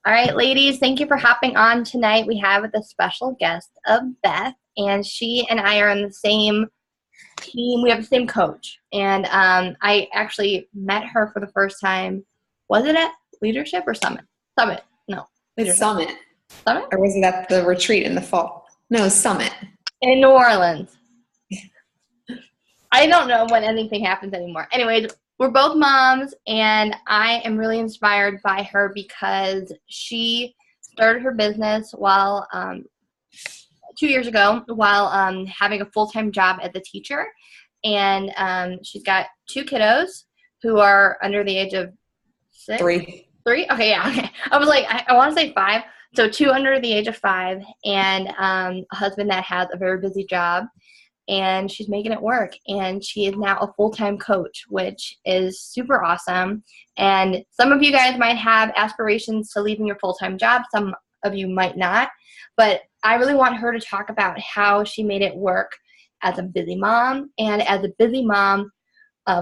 All right, ladies, thank you for hopping on tonight. We have the special guest of Beth, and she and I are on the same team. We have the same coach, and I actually met her for the first time. Was it at Leadership or Summit? Summit. No, Leadership. Summit. Summit? Or was it at the retreat in the fall? No, Summit. In New Orleans. I don't know when anything happens anymore. Anyways, we're both moms, and I am really inspired by her because she started her business while 2 years ago while having a full-time job as a teacher. And she's got two kiddos who are under the age of 6? Three. 3? Okay, yeah. Okay. I was like, I want to say 5. So 2 under the age of 5, and a husband that has a very busy job. And she's making it work. And she is now a full-time coach, which is super awesome. And some of you guys might have aspirations to leaving your full-time job. Some of you might not. But I really want her to talk about how she made it work as a busy mom, and as a busy mom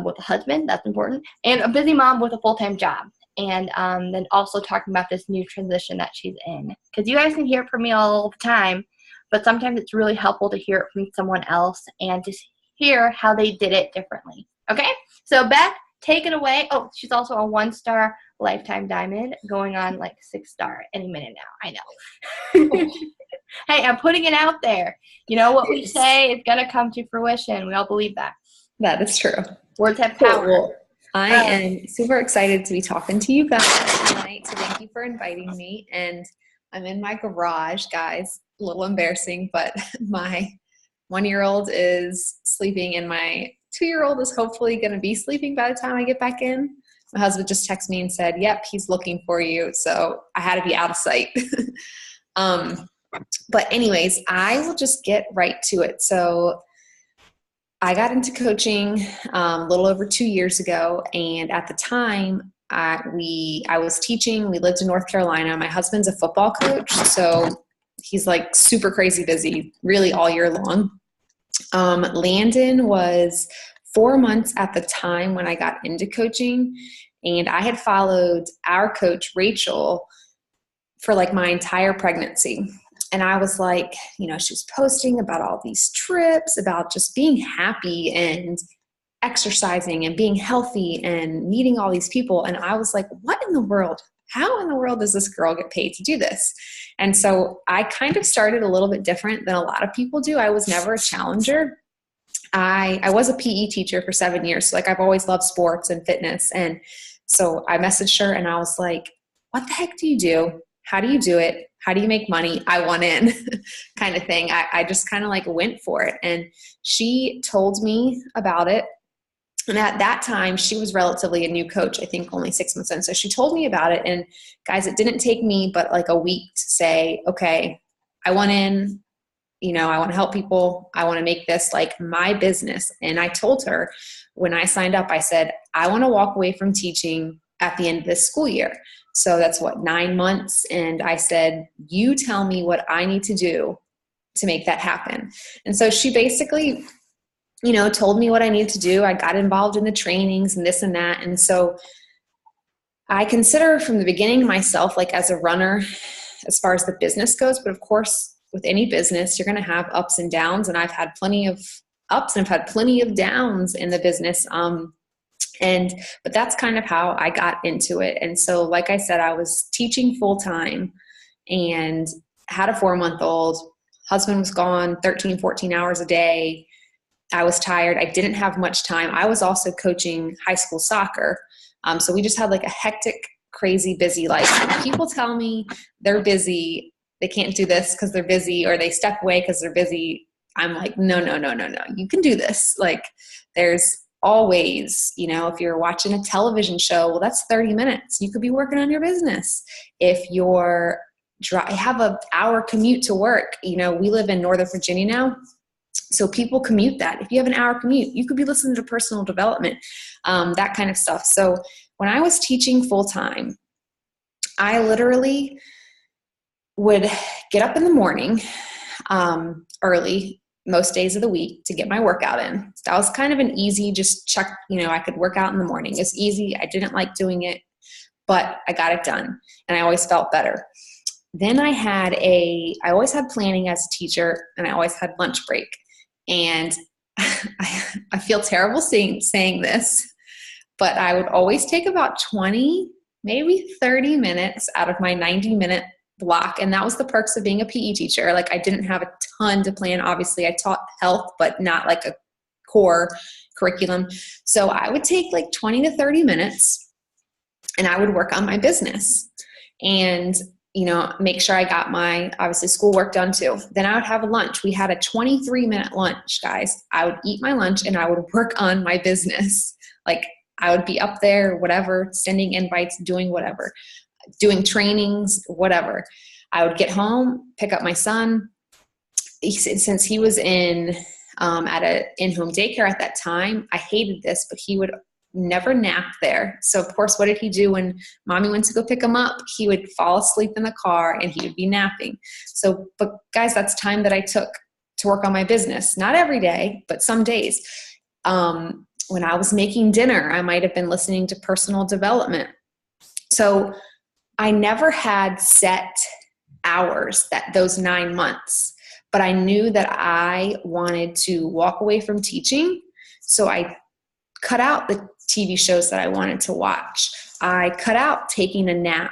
with a husband, that's important, and a busy mom with a full-time job. And then also talking about this new transition that she's in. Because you guys can hear it from me all the time, but sometimes it's really helpful to hear it from someone else and to hear how they did it differently. Okay? So Beth, take it away. Oh, she's also a 1-star lifetime diamond, going on like 6-star any minute now. I know. Hey, I'm putting it out there. You know what we say is going to come to fruition. We all believe that. That is true. Words have power. Cool. I am super excited to be talking to you guys tonight. So thank you for inviting me. And I'm in my garage, guys. A little embarrassing, but my 1-year-old is sleeping and my 2-year-old is hopefully going to be sleeping by the time I get back in. My husband just texted me and said, yep, he's looking for you. So I had to be out of sight. But anyways, I will just get right to it. So I got into coaching a little over 2 years ago. And at the time I was teaching, we lived in North Carolina. My husband's a football coach. So he's like super crazy busy really all year long. Landon was 4 months at the time when I got into coaching, and I had followed our coach, Rachel, for like my entire pregnancy. And I was like, she was posting about all these trips, about just being happy and exercising and being healthy and meeting all these people. And I was like, what in the world? How in the world does this girl get paid to do this? And so I kind of started a little bit different than a lot of people do. I was never a challenger. I was a PE teacher for 7 years. So like I've always loved sports and fitness. And so I messaged her and I was like, what the heck do you do? How do you do it? How do you make money? I want in kind of thing. I just kind of like went for it. And she told me about it. And at that time, she was relatively a new coach, I think only 6 months in. So she told me about it. And guys, it didn't take me but like a week to say, okay, I want in, I want to help people. I want to make this like my business. And I told her when I signed up, I said, I want to walk away from teaching at the end of this school year. So that's 9 months. And I said, you tell me what I need to do to make that happen. And so she basically, told me what I needed to do. I got involved in the trainings and this and that. And so I consider from the beginning myself like as a runner as far as the business goes. But of course, with any business, you're going to have ups and downs. And I've had plenty of ups and I've had plenty of downs in the business. But that's kind of how I got into it. And so, like I said, I was teaching full time and had a 4-month-old. Husband was gone 13, 14 hours a day. I was tired. I didn't have much time. I was also coaching high school soccer. So we just had like a hectic, crazy, busy life. When people tell me they're busy, they can't do this because they're busy, or they step away because they're busy, I'm like, no. You can do this. Like there's always, if you're watching a television show, well, that's 30 minutes. You could be working on your business. If you're have an hour commute to work, we live in Northern Virginia now. So people commute that. If you have an hour commute, you could be listening to personal development, that kind of stuff. So when I was teaching full time, I literally would get up in the morning early most days of the week to get my workout in. That was kind of an easy just check, I could work out in the morning. It's easy. I didn't like doing it, but I got it done and I always felt better. Then I always had planning as a teacher, and I always had lunch break. And I feel terrible saying this, but I would always take about 20, maybe 30 minutes out of my 90-minute block. And that was the perks of being a PE teacher. Like, I didn't have a ton to plan. Obviously, I taught health, but not like a core curriculum. So I would take like 20 to 30 minutes and I would work on my business and, make sure I got my, obviously, schoolwork done too. Then I would have a lunch. We had a 23-minute lunch, guys. I would eat my lunch and I would work on my business. Like, I would be up there, whatever, sending invites, doing whatever, doing trainings, whatever. I would get home, pick up my son. Since he was at a in-home daycare at that time, I hated this, but he would never nap there. So of course, what did he do when mommy went to go pick him up? He would fall asleep in the car and he would be napping. So, but guys, that's time that I took to work on my business. Not every day, but some days. When I was making dinner, I might have been listening to personal development. So I never had set hours those 9 months, but I knew that I wanted to walk away from teaching. So I cut out the TV shows that I wanted to watch. I cut out taking a nap,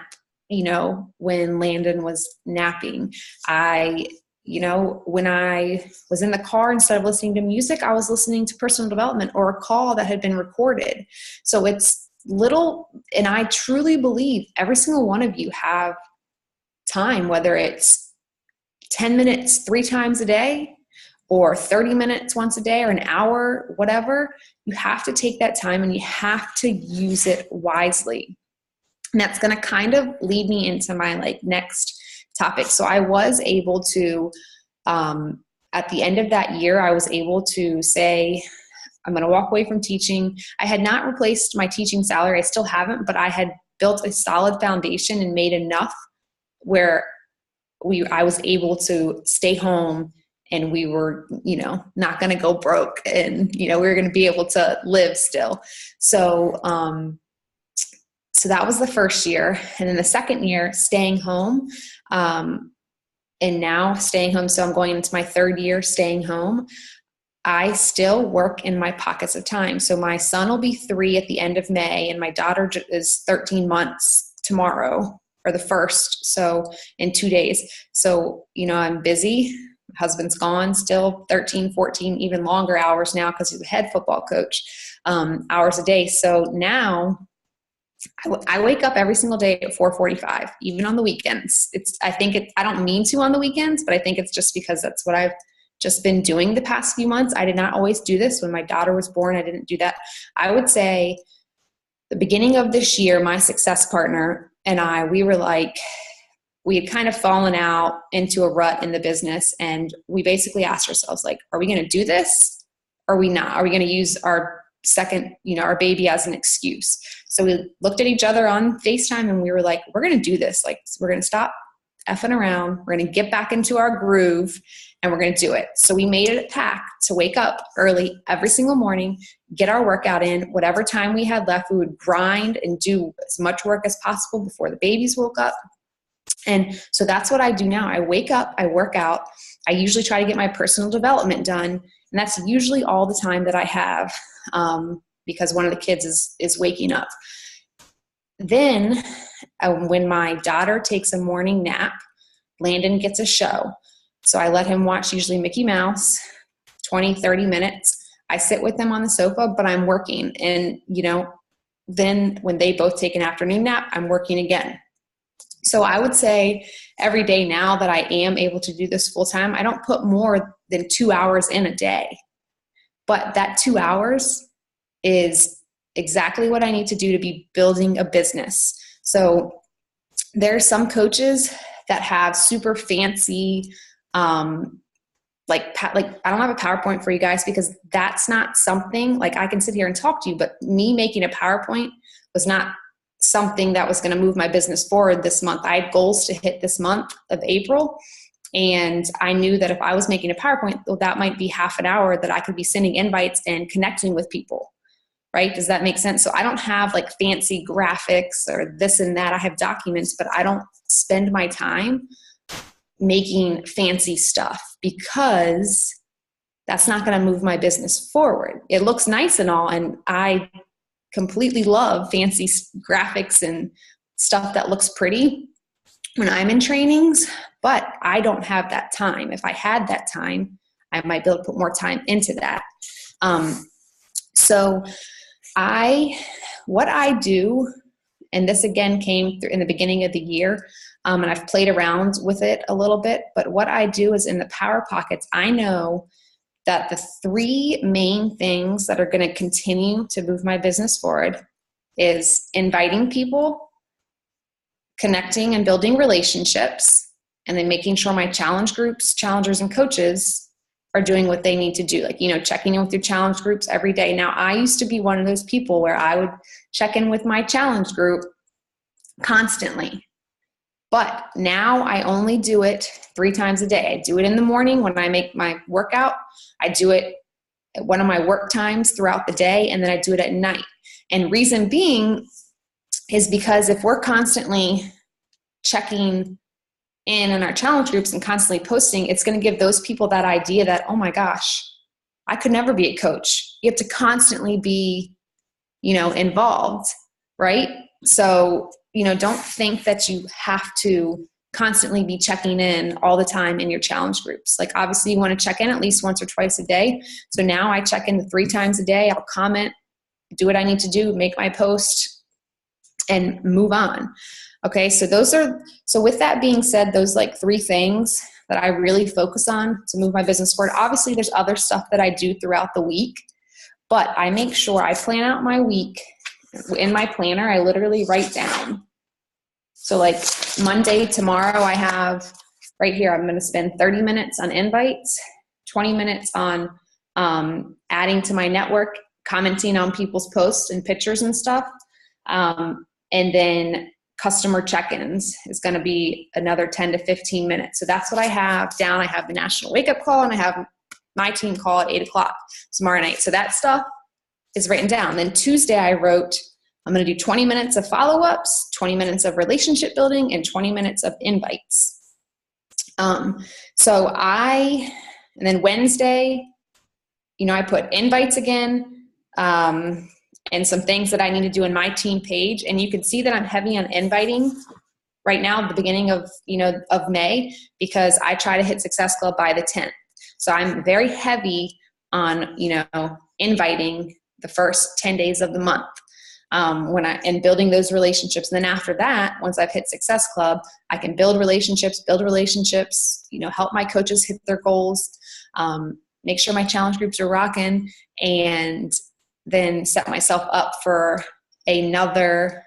when Landon was napping. When I was in the car, instead of listening to music, I was listening to personal development or a call that had been recorded. So it's little, and I truly believe every single one of you have time, whether it's 10 minutes 3 times a day or 30 minutes once a day or an hour, whatever. You have to take that time and you have to use it wisely. And that's going to kind of lead me into my next topic. So I was able to, at the end of that year, I was able to say, I'm going to walk away from teaching. I had not replaced my teaching salary. I still haven't, but I had built a solid foundation and made enough where I was able to stay home and we were, not going to go broke and, we were going to be able to live still. So, so that was the first year. And then the second year, staying home, and now staying home. So I'm going into my third year staying home. I still work in my pockets of time. So my son will be 3 at the end of May, and my daughter is 13 months tomorrow, or the 1st. So in 2 days. So, I'm busy. My husband's gone still 13, 14, even longer hours now because he's a head football coach, hours a day. So now I wake up every single day at 4:45, even on the weekends. I don't mean to on the weekends, but I think it's just because that's what I've just been doing the past few months. I did not always do this. When my daughter was born, I didn't do that. I would say the beginning of this year, my success partner and I, we had kind of fallen out into a rut in the business. And we basically asked ourselves, are we going to do this? Or are we not? Are we going to use our our baby as an excuse? So we looked at each other on FaceTime and we were like, we're going to do this. We're going to stop effing around. We're going to get back into our groove and we're going to do it. So we made it a pact to wake up early every single morning, get our workout in, whatever time we had left. We would grind and do as much work as possible before the babies woke up. And so that's what I do now. I wake up, I work out. I usually try to get my personal development done. And that's usually all the time that I have, because one of the kids is waking up. Then when my daughter takes a morning nap, Landon gets a show. So I let him watch usually Mickey Mouse, 20, 30 minutes. I sit with them on the sofa, but I'm working. And, then when they both take an afternoon nap, I'm working again. So I would say every day now that I am able to do this full time, I don't put more than 2 hours in a day. But that 2 hours is exactly what I need to do to be building a business. So there's some coaches that have super fancy, I don't have a PowerPoint for you guys because that's not something I can sit here and talk to you, but me making a PowerPoint was not something that was going to move my business forward this month. I had goals to hit this month of April. And I knew that if I was making a PowerPoint, that might be half an hour that I could be sending invites and connecting with people, right? Does that make sense? So I don't have like fancy graphics or this and that. I have documents, but I don't spend my time making fancy stuff because that's not going to move my business forward. It looks nice and all, and I completely love fancy graphics and stuff that looks pretty when I'm in trainings, but I don't have that time. If I had that time, I might be able to put more time into that. So what I do, and this again came through in the beginning of the year, and I've played around with it a little bit, but what I do is in the Power Pockets, I know that the 3 main things that are going to continue to move my business forward is inviting people, connecting and building relationships, and then making sure my challenge groups, challengers, and coaches are doing what they need to do. Like, checking in with your challenge groups every day. Now, I used to be one of those people where I would check in with my challenge group constantly. But now I only do it 3 times a day. I do it in the morning when I make my workout. I do it at one of my work times throughout the day, and then I do it at night. And reason being is because if we're constantly checking in our challenge groups and constantly posting, it's going to give those people that idea that, oh my gosh, I could never be a coach. You have to constantly be, involved, right? So, don't think that you have to constantly be checking in all the time in your challenge groups. Like, obviously you want to check in at least once or twice a day. So now I check in 3 times a day. I'll comment, do what I need to do, make my post, and move on. Okay. So with that being said, those like 3 things that I really focus on to move my business forward. Obviously there's other stuff that I do throughout the week, but I make sure I plan out my week. In my planner, I literally write down. So like Monday, tomorrow, I have right here, I'm going to spend 30 minutes on invites, 20 minutes on adding to my network, commenting on people's posts and pictures and stuff. And then customer check-ins is going to be another 10 to 15 minutes. So that's what I have down. I have the national wake-up call, and I have my team call at 8 o'clock tomorrow night. So that stuff is written down. Then Tuesday I wrote, I'm going to do 20 minutes of follow-ups, 20 minutes of relationship building, and 20 minutes of invites. And then Wednesday, I put invites again, and some things that I need to do in my team page. And you can see that I'm heavy on inviting right now at the beginning of May, because I try to hit Success Club by the 10th. So I'm very heavy on, inviting the first 10 days of the month. And building those relationships. And then after that, once I've hit Success Club, I can build relationships, help my coaches hit their goals, make sure my challenge groups are rocking, and then set myself up for another,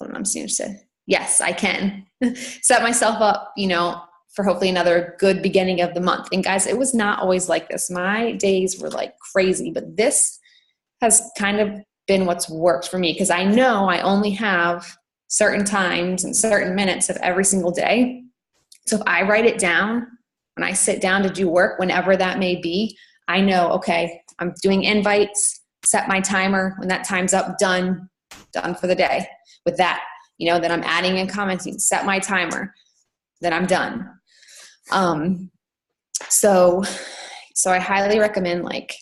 I'm seeing said, yes, I can set myself up, for hopefully another good beginning of the month. And guys, it was not always like this. My days were like crazy, but this has kind of been what's worked for me, because I know I only have certain times and certain minutes of every single day. So if I write it down, when I sit down to do work, whenever that may be, I know, okay, I'm doing invites, set my timer. When that time's up, done for the day with that. Then I'm adding and commenting, set my timer, then I'm done. So I highly recommend like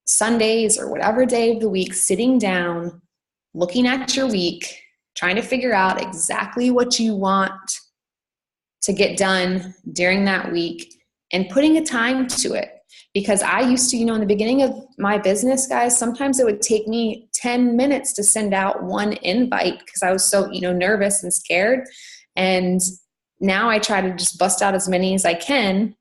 Sundays or whatever day of the week, sitting down, looking at your week, trying to figure out exactly what you want to get done during that week, and putting a time to it. Because I used to, in the beginning of my business, guys, sometimes it would take me 10 minutes to send out one invite because I was so, nervous and scared. And now I try to just bust out as many as I can.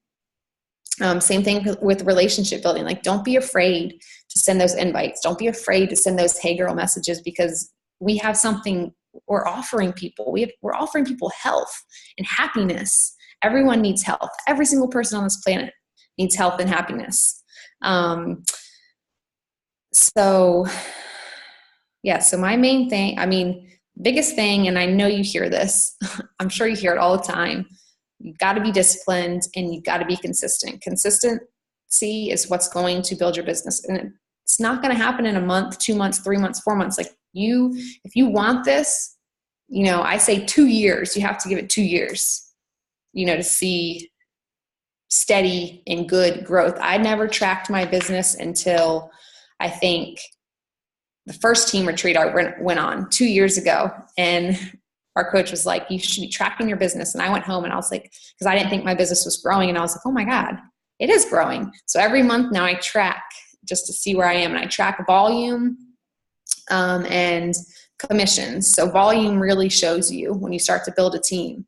Same thing with relationship building. Like, don't be afraid to send those invites. Don't be afraid to send those hey girl messages, because we have something we're offering people. We're offering people health and happiness. Everyone needs health. Every single person on this planet needs health and happiness. So my main thing, biggest thing, and I know you hear this, I'm sure you hear it all the time. You've got to be disciplined and you've got to be consistent. Consistency is what's going to build your business. And It's not going to happen in a month, 2 months, 3 months, 4 months. Like if you want this, I say 2 years, you have to give it 2 years, to see steady and good growth. I never tracked my business until I think the first team retreat I went on 2 years ago. And our coach was like, you should be tracking your business. And I went home and I was like, because I didn't think my business was growing. And I was like, oh my God, it is growing. So every month now I track just to see where I am. And I track volume and commissions. So volume really shows you when you start to build a team,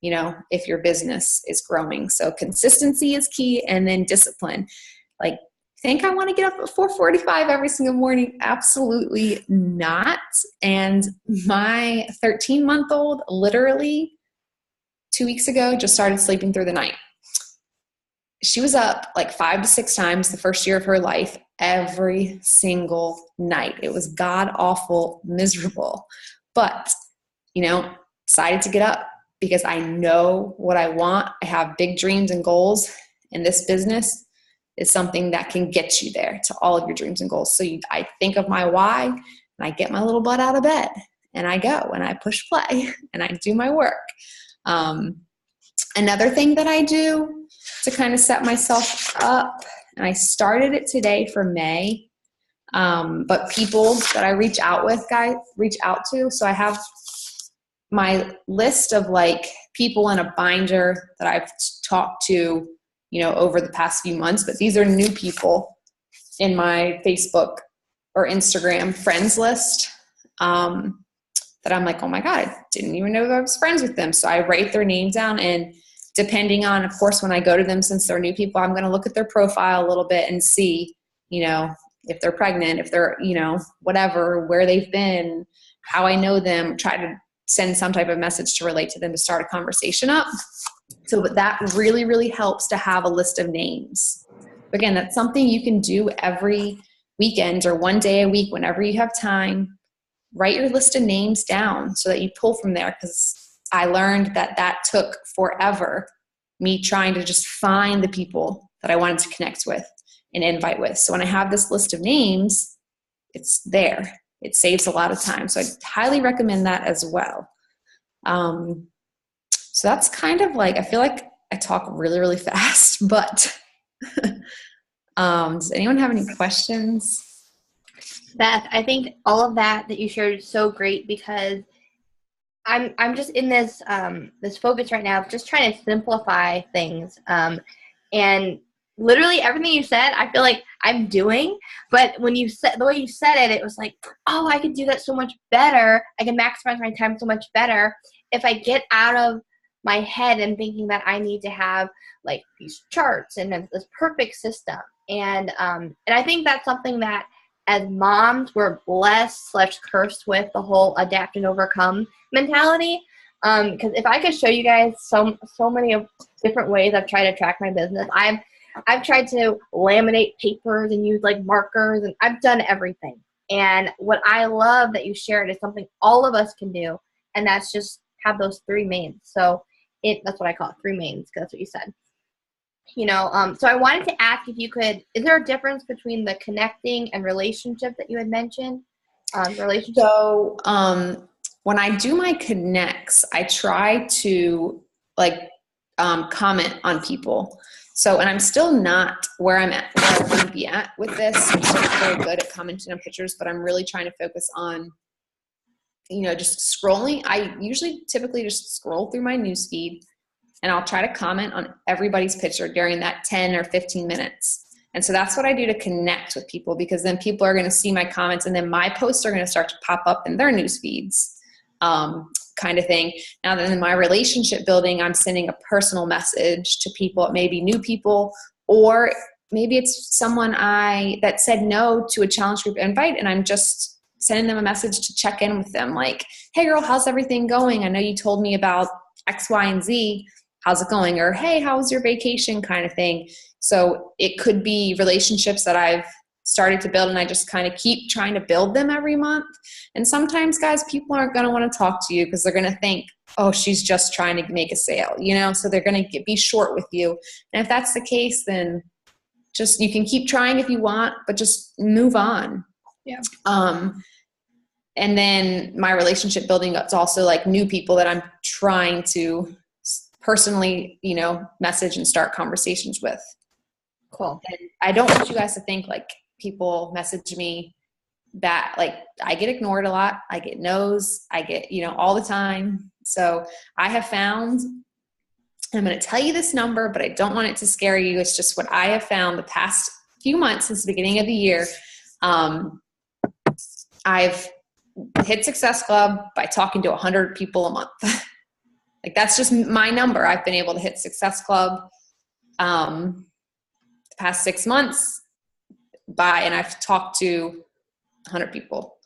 if your business is growing. So consistency is key, and then discipline. Like, think I want to get up at 4:45 every single morning? Absolutely not. And my 13-month-old literally 2 weeks ago just started sleeping through the night. She was up like 5 to 6 times the first year of her life every single night. It was god awful, miserable. But, decided to get up because I know what I want. I have big dreams and goals, and this business is something that can get you there to all of your dreams and goals. So I think of my why, and I get my little butt out of bed, and I go and I push play and I do my work. Another thing that I do to kind of set myself up, and I started it today for May, but people that I reach out to. So I have my list of like people in a binder that I've talked to, over the past few months, but these are new people in my Facebook or Instagram friends list, that I'm like, oh my God, I didn't even know that I was friends with them. So I write their names down, and depending on, of course, when I go to them, since they're new people, I'm going to look at their profile a little bit and see, if they're pregnant, if they're, whatever, where they've been, how I know them, try to send some type of message to relate to them to start a conversation up. So that really, really helps to have a list of names. Again, that's something you can do every weekend or one day a week, whenever you have time. Write your list of names down so that you pull from there, because I learned that took forever, me trying to just find the people that I wanted to connect with and invite with. So when I have this list of names, it's there. It saves a lot of time. So I highly recommend that as well. So that's kind of like, I feel like I talk really, really fast, but does anyone have any questions? Beth, I think all of that you shared is so great, because I'm just in this this focus right now of just trying to simplify things, and literally everything you said, I feel like I'm doing. But when you said the way you said it, it was like, oh, I could do that so much better. I can maximize my time so much better if I get out of my head and thinking that I need to have like these charts and this perfect system. And I think that's something that as moms we're blessed/cursed with, the whole adapt and overcome mentality. Because if I could show you guys so many of different ways I've tried to track my business. I've tried to laminate papers and use like markers, and I've done everything. And what I love that you shared is something all of us can do, and that's just have those 3 mains. So that's what I call it, 3 mains, because that's what you said. So I wanted to ask if you could, is there a difference between the connecting and relationship that you had mentioned? Relationship. So when I do my connects, I try to comment on people. So, and I'm still not where I want to be at with this. I'm still not very good at commenting on pictures, but I'm really trying to focus on, just scrolling. I typically just scroll through my newsfeed, and I'll try to comment on everybody's picture during that 10 or 15 minutes. And so that's what I do to connect with people, because then people are going to see my comments, and then my posts are going to start to pop up in their news feeds, kind of thing. Now then in my relationship building, I'm sending a personal message to people, maybe new people, or maybe it's someone that said no to a challenge group invite, and I'm just sending them a message to check in with them. Like, hey girl, how's everything going? I know you told me about X, Y, and Z. How's it going? Or, hey, how was your vacation, kind of thing. So it could be relationships that I've started to build, and I just kind of keep trying to build them every month. And sometimes, guys, people aren't going to want to talk to you because they're going to think, oh, she's just trying to make a sale, so they're going to be short with you. And if that's the case, then just, you can keep trying if you want, but just move on. Yeah. And then my relationship building, it's also like new people that I'm trying to personally, you know, message and start conversations with. Cool. And I don't want you guys to think like people message me that like I get ignored a lot. I get no's. I get, you know, all the time. So I have found, I'm going to tell you this number, but I don't want it to scare you. It's just what I have found the past few months since the beginning of the year. I've hit Success Club by talking to 100 people a month. Like that's just my number. I've been able to hit Success Club the past 6 months and I've talked to 100 people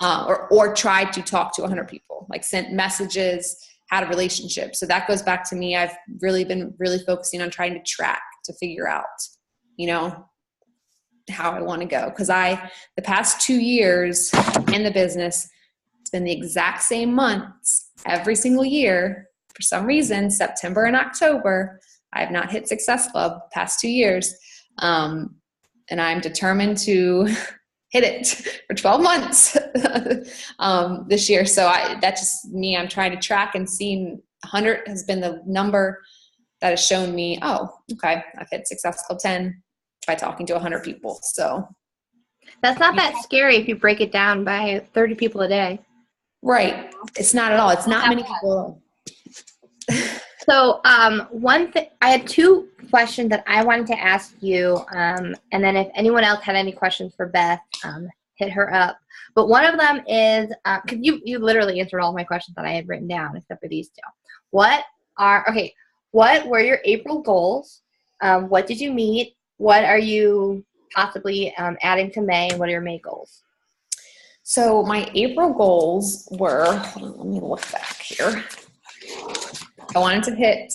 or tried to talk to 100 people, like sent messages, had a relationship. So that goes back to me. I've really been focusing on trying to track to figure out, you know, how I want to go. Cause the past 2 years in the business, it's been the exact same months every single year. For some reason, September and October, I have not hit Success Club the past 2 years. And I'm determined to hit it for 12 months this year. So that's just me. I'm trying to track and see 100 has been the number that has shown me, oh, okay, I've hit Success Club 10 by talking to 100 people. So that's not that scary if you break it down by 30 people a day. Right. It's not at all. It's not many people. So one thing, I had 2 questions that I wanted to ask you, and then if anyone else had any questions for Beth, hit her up. But one of them is, because you literally answered all my questions that I had written down, except for these 2. What were your April goals? What did you meet? What are you possibly adding to May? And what are your May goals? So my April goals were, let me look back here. I wanted to hit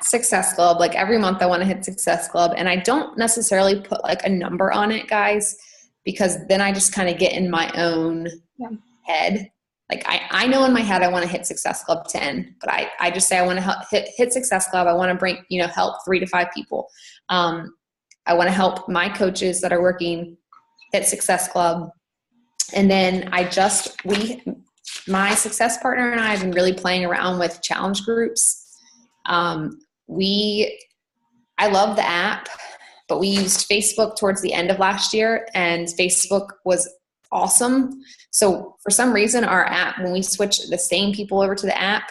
Success Club. Like every month I want to hit Success Club. And I don't necessarily put like a number on it, guys, because then I just kind of get in my own head. Like I know in my head I want to hit Success Club 10, but I just say I want to hit Success Club. I want to bring, you know, help 3 to 5 people. I want to help my coaches that are working hit Success Club. And then my success partner and I have been really playing around with challenge groups. I love the app, but we used Facebook towards the end of last year, and Facebook was awesome. So for some reason, our app, when we switch the same people over to the app,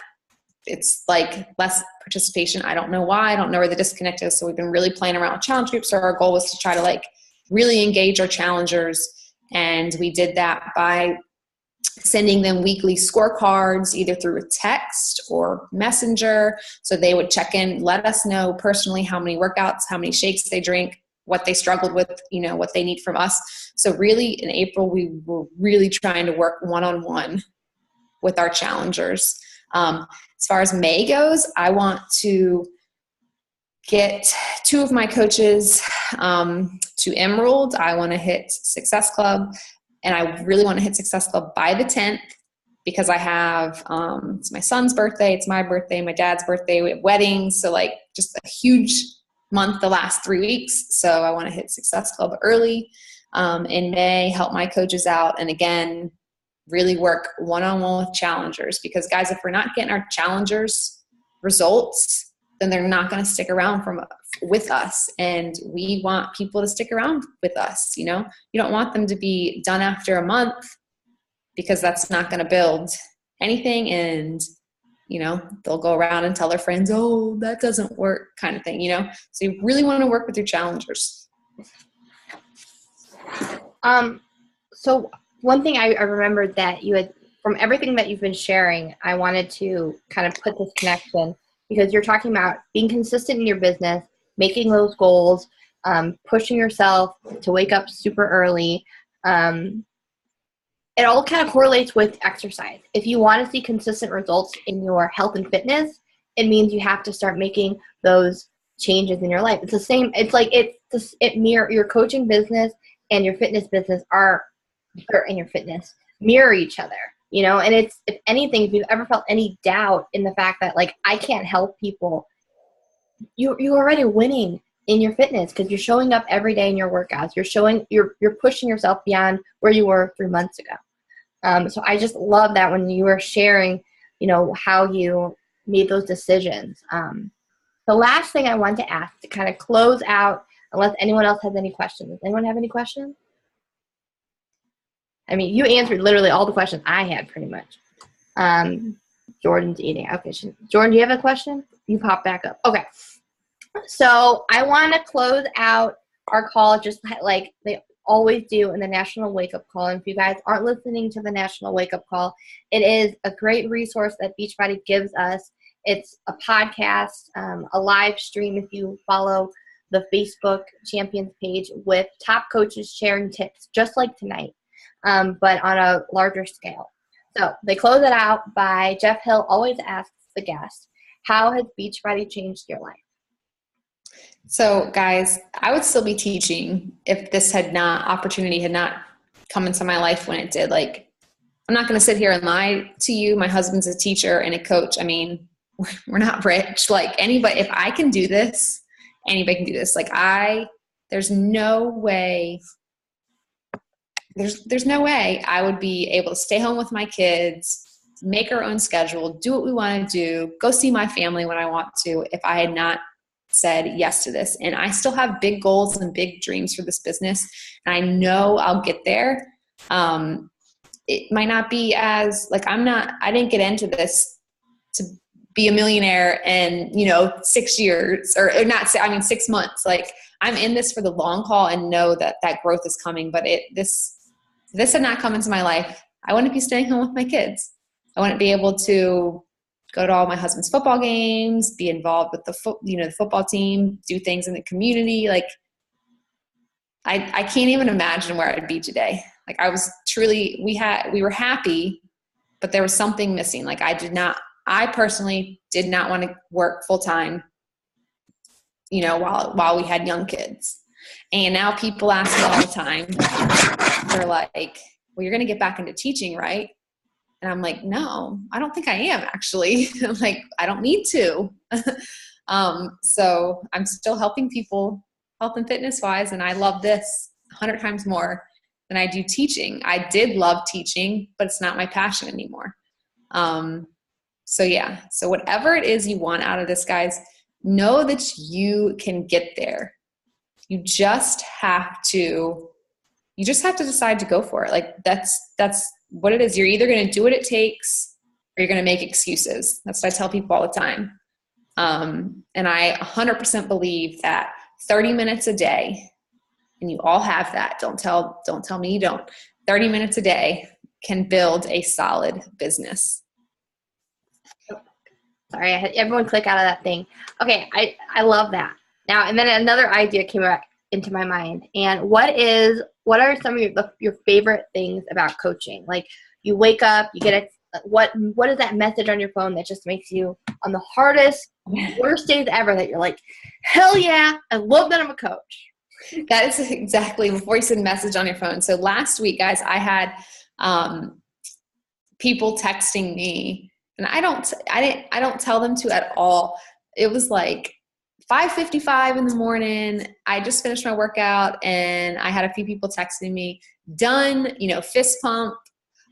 it's like less participation. I don't know why. I don't know where the disconnect is. So we've been really playing around with challenge groups. So our goal was to try to like really engage our challengers. And we did that by sending them weekly scorecards, either through a text or messenger. So they would check in, let us know personally how many workouts, how many shakes they drink, what they struggled with, you know, what they need from us. So really in April, we were really trying to work one-on-one with our challengers. As far as May goes, I want to get 2 of my coaches to Emerald. I want to hit Success Club, and I really want to hit Success Club by the 10th because I have it's my son's birthday, it's my birthday, my dad's birthday, we have weddings, so like just a huge month the last 3 weeks. So I want to hit Success Club early in May, help my coaches out, and again really work one-on-one with challengers, because guys, if we're not getting our challengers results, then they're not going to stick around with us. And we want people to stick around with us. You know, you don't want them to be done after a month, because that's not going to build anything. And, you know, they'll go around and tell their friends, oh, that doesn't work, kind of thing, you know? So you really want to work with your challengers. So one thing I remembered that you had, from everything that you've been sharing, I wanted to kind of put this connection, because you're talking about being consistent in your business, making those goals, pushing yourself to wake up super early. It all kind of correlates with exercise. If you want to see consistent results in your health and fitness, it means you have to start making those changes in your life. It's the same. It's like it mirror your coaching business and your fitness business and your fitness mirror each other. You know, and it's, if anything, if you've ever felt any doubt in the fact that like I can't help people, you're already winning in your fitness because you're showing up every day in your workouts. You're pushing yourself beyond where you were 3 months ago. So I just love that when you were sharing, how you made those decisions. The last thing I want to ask to kind of close out, unless anyone else has any questions. Does anyone have any questions? I mean, you answered literally all the questions I had pretty much. Jordan's eating. Okay, Jordan, do you have a question? You pop back up. Okay. So I want to close out our call just like they always do in the National Wake Up Call. And if you guys aren't listening to the National Wake Up Call, it is a great resource that Beachbody gives us. It's a podcast, a live stream if you follow the Facebook Champions page with top coaches sharing tips just like tonight, but on a larger scale. So they close it out by Jeff Hill always asks the guest, how has Beachbody changed your life? So guys, I would still be teaching if this opportunity had not come into my life when it did. Like, I'm not going to sit here and lie to you. My husband's a teacher and a coach. I mean, we're not rich. Like anybody, if I can do this, anybody can do this. Like there's no way I would be able to stay home with my kids, make our own schedule, do what we want to do, go see my family when I want to, if I had not said yes to this. And I still have big goals and big dreams for this business. And I know I'll get there. It might not be as like, I didn't get into this to be a millionaire in, 6 years or not, 6 months. Like I'm in this for the long haul and know that growth is coming, but this had not come into my life. I wouldn't be staying home with my kids. I wouldn't be able to go to all my husband's football games, be involved with the football team, do things in the community. Like I can't even imagine where I'd be today. Like I was truly, we were happy, but there was something missing. Like I personally did not want to work full time, while we had young kids. And now people ask me all the time, they're like, well, you're going to get back into teaching, right? And I'm like, no, I don't think I am actually. I'm like, I don't need to. So I'm still helping people health and fitness wise. And I love this 100 times more than I do teaching. I did love teaching, but it's not my passion anymore. So yeah. So whatever it is you want out of this, guys, know that you can get there. You just have to decide to go for it. Like that's what it is. You're either going to do what it takes or you're going to make excuses. That's what I tell people all the time. And I 100% believe that 30 minutes a day, and you all have that. Don't tell me you don't. 30 minutes a day can build a solid business. Sorry, I had everyone click out of that thing. Okay, I love that. Now, and then another idea came back into my mind. And what are some of your favorite things about coaching? Like you wake up, you get what is that message on your phone that just makes you on the hardest, worst days ever that you're like, hell yeah, I love that I'm a coach. That is exactly before you said message on your phone. So last week, guys, I had people texting me, and I don't tell them to at all. It was like 5:55 in the morning. I just finished my workout and I had a few people texting me, done, fist pump.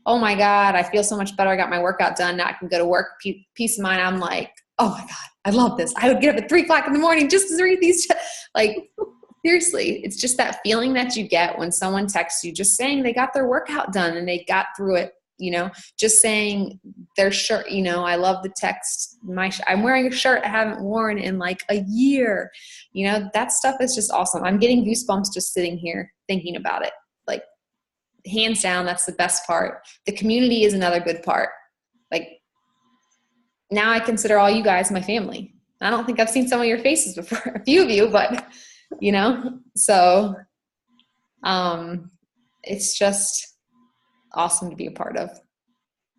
Oh my God, I feel so much better. I got my workout done. Now I can go to work. Peace of mind. I'm like, oh my God, I love this. I would get up at 3:00 in the morning just to read these. Like, seriously, it's just that feeling that you get when someone texts you just saying they got their workout done and they got through it. Just saying their shirt, I love the text. I'm wearing a shirt I haven't worn in like a year. That stuff is just awesome. I'm getting goosebumps just sitting here thinking about it. Like, hands down, that's the best part. The community is another good part. Like, now I consider all you guys my family. I don't think I've seen some of your faces before, a few of you, but so it's just awesome to be a part of.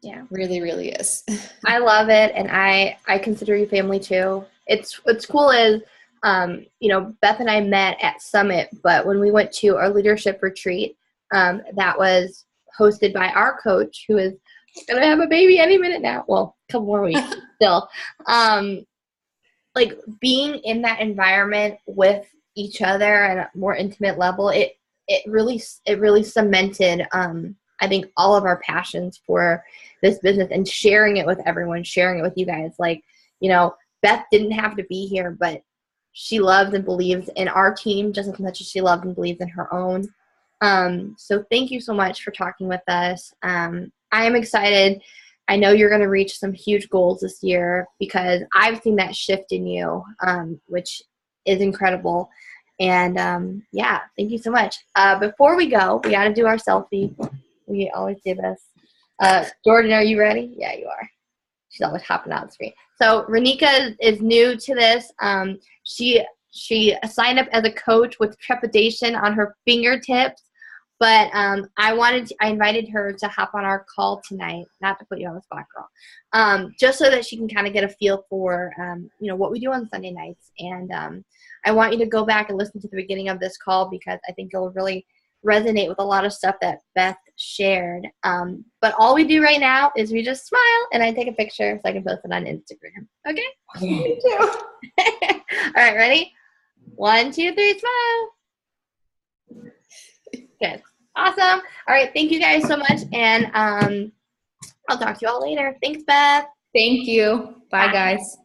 Yeah, really, really is. I love it, and I consider you family too. What's cool is, Beth and I met at Summit, but when we went to our leadership retreat, that was hosted by our coach, who is going to have a baby any minute now. Well, a couple more weeks still. Like being in that environment with each other at a more intimate level, it really cemented, I think, all of our passions for this business and sharing it with everyone, sharing it with you guys. Like, you know, Beth didn't have to be here, but she loves and believes in our team just as much as she loves and believes in her own. So thank you so much for talking with us. I am excited. I know you're going to reach some huge goals this year because I've seen that shift in you, which is incredible. And yeah, thank you so much. Before we go, we got to do our selfie. We always do this. Jordan, are you ready? Yeah, you are. She's always hopping out of the screen. So Renika is new to this. She signed up as a coach with trepidation on her fingertips, but I invited her to hop on our call tonight, not to put you on the spot, girl, just so that she can kind of get a feel for you know, what we do on Sunday nights. And I want you to go back and listen to the beginning of this call because I think it'll really resonate with a lot of stuff that Beth shared. But all we do right now is we just smile and I take a picture so I can post it on Instagram. Okay? Me too. All right, ready? 1, 2, 3, smile. Good. Awesome. All right, thank you guys so much. And I'll talk to you all later. Thanks, Beth. Thank you. Bye, guys.